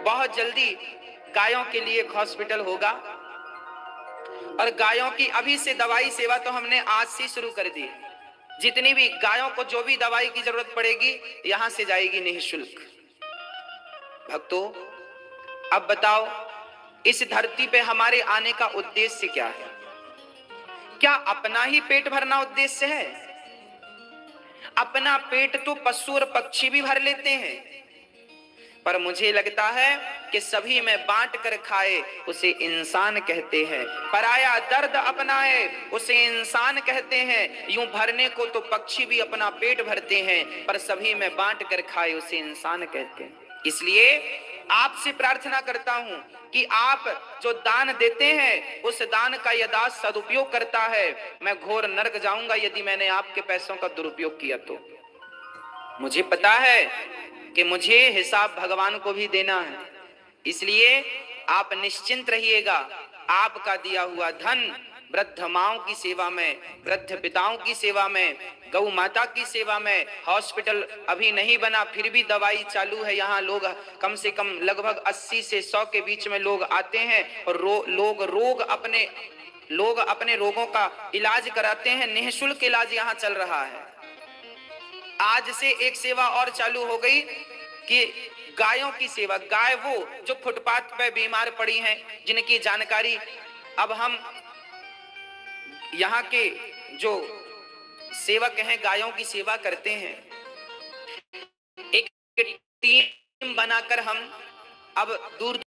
बहुत जल्दी गायों के लिए एक हॉस्पिटल होगा और गायों की अभी से दवाई सेवा तो हमने आज से शुरू कर दी। जितनी भी गायों को जो भी दवाई की जरूरत पड़ेगी यहां से जाएगी निःशुल्क। भक्तों, अब बताओ इस धरती पे हमारे आने का उद्देश्य क्या है? क्या अपना ही पेट भरना उद्देश्य है? अपना पेट तो पशु और पक्षी भी भर लेते हैं, पर मुझे लगता है कि सभी में बांट कर खाए उसे इंसान कहते हैं। पराया दर्द अपनाए उसे इंसान कहते हैं। यूं भरने को तो पक्षी भी अपना पेट भरते हैं, पर सभी में बांट कर खाए उसे इंसान कहते हैं। इसलिए आपसे प्रार्थना करता हूं कि आप जो दान देते हैं उस दान का यदि सदुपयोग करता है, मैं घोर नरक जाऊंगा यदि मैंने आपके पैसों का दुरुपयोग किया तो। मुझे पता है कि मुझे हिसाब भगवान को भी देना है, इसलिए आप निश्चिंत रहिएगा। आपका दिया हुआ धन वृद्ध माओं की सेवा में, वृद्ध पिताओं की सेवा में, गौ माता की सेवा में, हॉस्पिटल अभी नहीं बना फिर भी दवाई चालू है। यहाँ लोग कम से कम लगभग 80 से 100 के बीच में लोग आते हैं और लोग अपने रोगों का इलाज कराते हैं। निःशुल्क इलाज यहाँ चल रहा है। आज से एक सेवा और चालू हो गई कि गायों की सेवा। गाय वो जो फुटपाथ पे बीमार पड़ी हैं, जिनकी जानकारी अब हम यहाँ के जो सेवक हैं गायों की सेवा करते हैं, एक टीम बनाकर हम अब दूर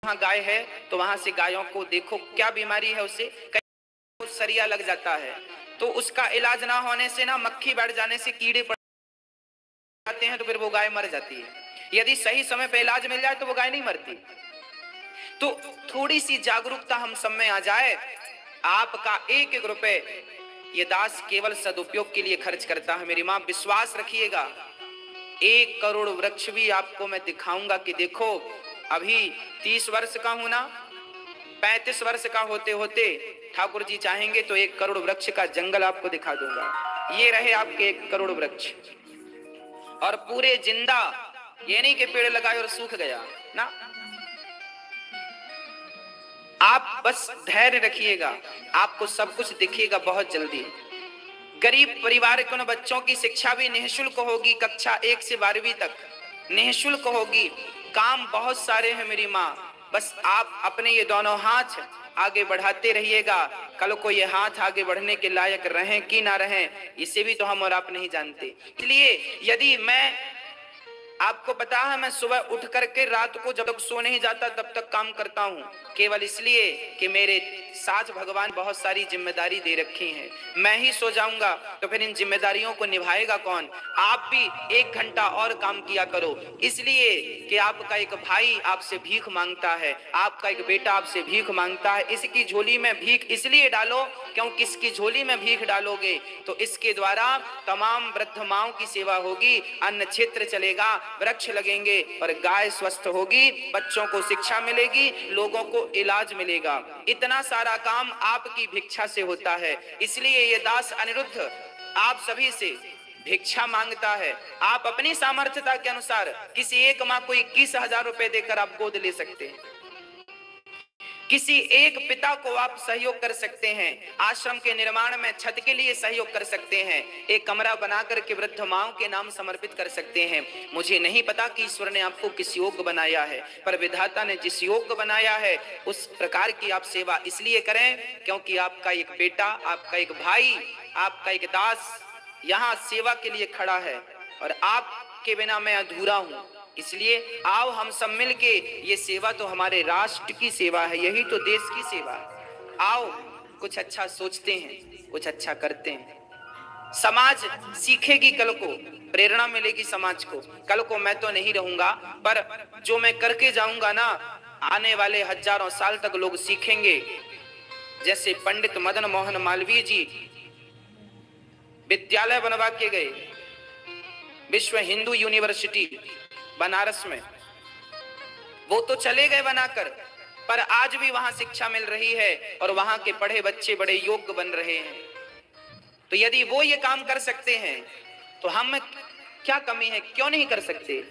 वहां गाय है तो वहां से गायों को देखो क्या बीमारी है, उसे कहीं सरिया लग जाता है तो उसका इलाज ना होने से ना मक्खी बैठ जाने से कीड़े पड़ जाते हैं तो फिर वो गाय मर जाती है। यदि सही समय पे इलाज मिल जाए तो वो गाय नहीं मरती। तो थोड़ी सी जागरूकता हम सब में आ जाए। आपका एक एक रुपए ये दास केवल सदुपयोग के लिए खर्च करता है। मेरी मां, विश्वास रखिएगा, 1 करोड़ वृक्ष भी आपको मैं दिखाऊंगा कि देखो अभी 30 वर्ष का हूं ना, 35 वर्ष का होते होते ठाकुर जी चाहेंगे तो 1 करोड़ वृक्ष का जंगल आपको दिखा दूंगा। ये रहे आपके 1 करोड़ वृक्ष, और पूरे जिंदा, ये नहीं कि पेड़ लगाए और सूख गया ना। आप बस धैर्य रखिएगा, आपको सब कुछ दिखेगा बहुत जल्दी। गरीब परिवार के बच्चों की शिक्षा भी निःशुल्क होगी, कक्षा 1 से 12वीं तक निःशुल्क होगी। काम बहुत सारे हैं मेरी माँ, बस आप अपने ये दोनों हाथ आगे बढ़ाते रहिएगा। कल को ये हाथ आगे बढ़ने के लायक रहें कि ना रहें, इसे भी तो हम और आप नहीं जानते। इसलिए यदि आपको पता है मैं सुबह उठ करके रात को जब तक सो नहीं जाता तब तक काम करता हूँ, केवल इसलिए कि मेरे साथ भगवान बहुत सारी जिम्मेदारी दे रखी हैं। मैं ही सो जाऊंगा तो फिर इन जिम्मेदारियों को निभाएगा कौन? आप भी 1 घंटा और काम किया करो, इसलिए कि आपका एक भाई आपसे भीख मांगता है, आपका एक बेटा आपसे भीख मांगता है। इसकी झोली में भीख इसलिए डालो क्योंकि इसकी झोली में भीख डालोगे तो इसके द्वारा तमाम वृद्ध माओं की सेवा होगी, अन्न क्षेत्र चलेगा, वृक्ष लगेंगे और गाय स्वस्थ होगी, बच्चों को शिक्षा मिलेगी, लोगों को इलाज मिलेगा। इतना सारा काम आपकी भिक्षा से होता है। इसलिए ये दास अनिरुद्ध आप सभी से भिक्षा मांगता है। आप अपनी सामर्थ्यता के अनुसार किसी एक माँ को 21,000 रुपए देकर आप गोद ले सकते हैं, किसी एक पिता को आप सहयोग कर सकते हैं, आश्रम के निर्माण में छत के लिए सहयोग कर सकते हैं, एक कमरा बनाकर के वृद्ध माओं के नाम समर्पित कर सकते हैं। मुझे नहीं पता कि ईश्वर ने आपको किस योग्य बनाया है, पर विधाता ने जिस योग्य बनाया है उस प्रकार की आप सेवा इसलिए करें क्योंकि आपका एक बेटा, आपका एक भाई, आपका एक दास यहाँ सेवा के लिए खड़ा है और आपके बिना मैं अधूरा हूँ। इसलिए आओ हम सब मिलके, ये सेवा तो हमारे राष्ट्र की सेवा है, यही तो देश की सेवा है। आओ कुछ अच्छा सोचते हैं, कुछ अच्छा करते हैं। समाज सीखेगी, कल को प्रेरणा मिलेगी समाज को। कल को मैं तो नहीं रहूंगा, पर जो मैं करके जाऊंगा ना, आने वाले हजारों साल तक लोग सीखेंगे। जैसे पंडित मदन मोहन मालवीय जी विद्यालय बनवा के गए, विश्व हिंदू यूनिवर्सिटी बनारस में, वो तो चले गए बनाकर, पर आज भी वहां शिक्षा मिल रही है और वहां के पढ़े बच्चे बड़े योग्य बन रहे हैं। तो यदि वो ये काम कर सकते हैं तो हम क्या कमी है, क्यों नहीं कर सकते?